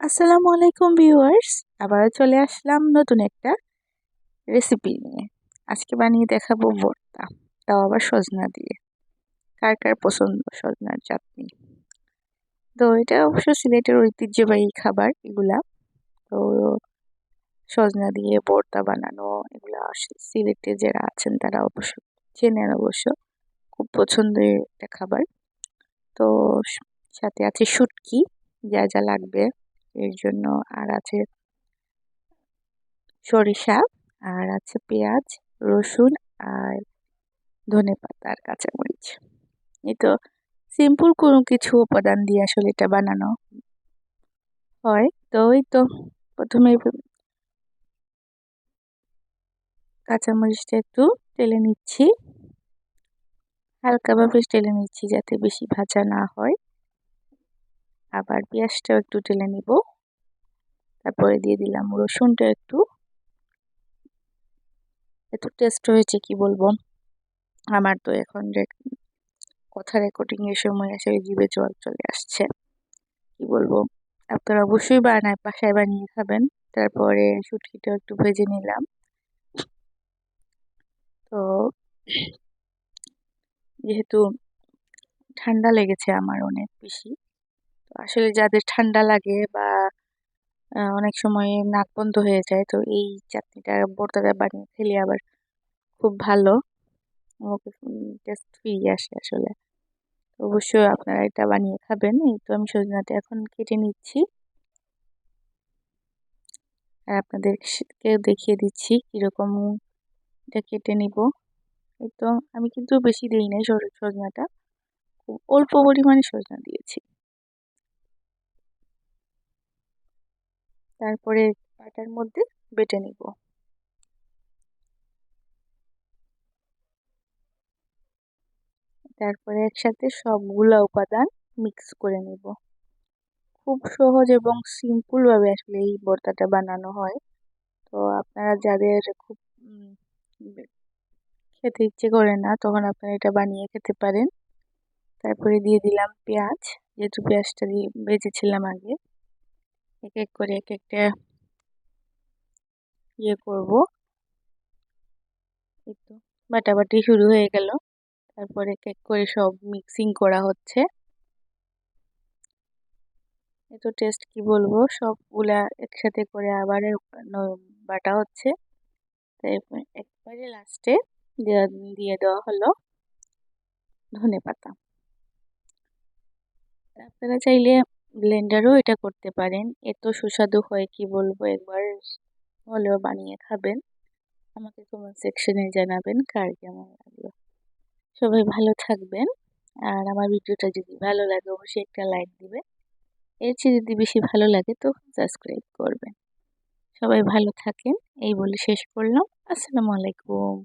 আসসালামু আলাইকুম ভিউয়ার্স, আবারও চলে আসলাম নতুন একটা রেসিপি নিয়ে। আজকে বানিয়ে দেখাবো ভর্তা, তাও আবার সজনা দিয়ে। কার কার পছন্দ সজনার চাটনি? তো এটা অবশ্য সিলেটের ঐতিহ্যবাহী খাবার এগুলা। তো সজনা দিয়ে ভর্তা বানানো এগুলা সিলেটে যারা আছেন তারা অবশ্য চেনেন অবশ্য, খুব পছন্দের একটা খাবার। তো সাথে আছে শুটকি, যা যা লাগবে এর জন্য, আর আছে সরিষা, আর আছে পেঁয়াজ, রসুন, আর ধনেপাতা আর কাঁচামরিচ। এই তো সিম্পল কোনো কিছু উপাদান দিয়ে আসলে এটা বানানো হয়। তো ওই তো প্রথমে কাঁচামরিচটা একটু টেলে নিচ্ছি, হালকাভাবে টেলে নিচ্ছি যাতে বেশি ভাজা না হয়। আবার পেঁয়াজটাও একটু টেলে নিব, তারপরে দিয়ে দিলাম রসুনটা একটু। এত টেস্ট হয়েছে কি বলবো, আমার তো এখন কথা রেকর্ডিং এর সময় আসলে জিভে জল চলে আসছে। কি বলবো, আপনারা অবশ্যই বাসায় বানিয়ে খাবেন। তারপরে শুটকিটা একটু ভেজে নিলাম। তো যেহেতু ঠান্ডা লেগেছে আমার অনেক বেশি, তো আসলে যাদের ঠান্ডা লাগে বা অনেক সময় নাক বন্ধ হয়ে যায়, তো এই চাটনিটা ভর্তাটা বানিয়ে খেলে আবার খুব ভালো, মুখে টেস্ট ফিরিয়ে আসে আসলে। তো অবশ্যই আপনারা এটা বানিয়ে খাবেন। এই তো আমি সজনাটা এখন কেটে নিচ্ছি, আর আপনাদেরকে দেখিয়ে দিচ্ছি কিরকম এটা কেটে নিব। এই তো আমি কিন্তু বেশি দেই নাই সজনাটা, খুব অল্প পরিমাণে সজনা দিয়েছি। তারপরে পাটার মধ্যে বেটে নিব। তারপরে একসাথে সবগুলা উপাদান মিক্স করে নিব। খুব সহজ এবং সিম্পল ভাবে আসলে এই ভর্তাটা বানানো হয়। তো আপনারা যাদের খুব খেতে ইচ্ছে করে না, তখন আপনারা এটা বানিয়ে খেতে পারেন। তারপরে দিয়ে দিলাম পেঁয়াজ, যেহেতু পেঁয়াজটা দিয়ে ভেজেছিলাম আগে। এক এক করে এক একটা ইয়ে করব। এই তো বাটাবাটি শুরু হয়ে গেল। তারপরে এক এক করে সব মিক্সিং করা হচ্ছে। এত টেস্ট কি বলবো, সবগুলা একসাথে করে আবার বাটা হচ্ছে। তারপর একবারে লাস্টে দিয়ে দেওয়া হলো ধনেপাতা। আপনারা চাইলে ব্লেন্ডারও এটা করতে পারেন, এত সুস্বাদু হয় কি বলবো, একবার হলেও বানিয়ে খাবেন। আমাকে কমেন্ট সেকশনে জানাবেন কার কেমন লাগলো। সবাই ভালো থাকবেন, আর আমার ভিডিওটা যদি ভালো লাগে অবশ্যই একটা লাইক দিবেন। এর চেয়ে যদি বেশি ভালো লাগে তো সাবস্ক্রাইব করবেন। সবাই ভালো থাকেন, এই বলে শেষ করলাম। আসসালামু আলাইকুম।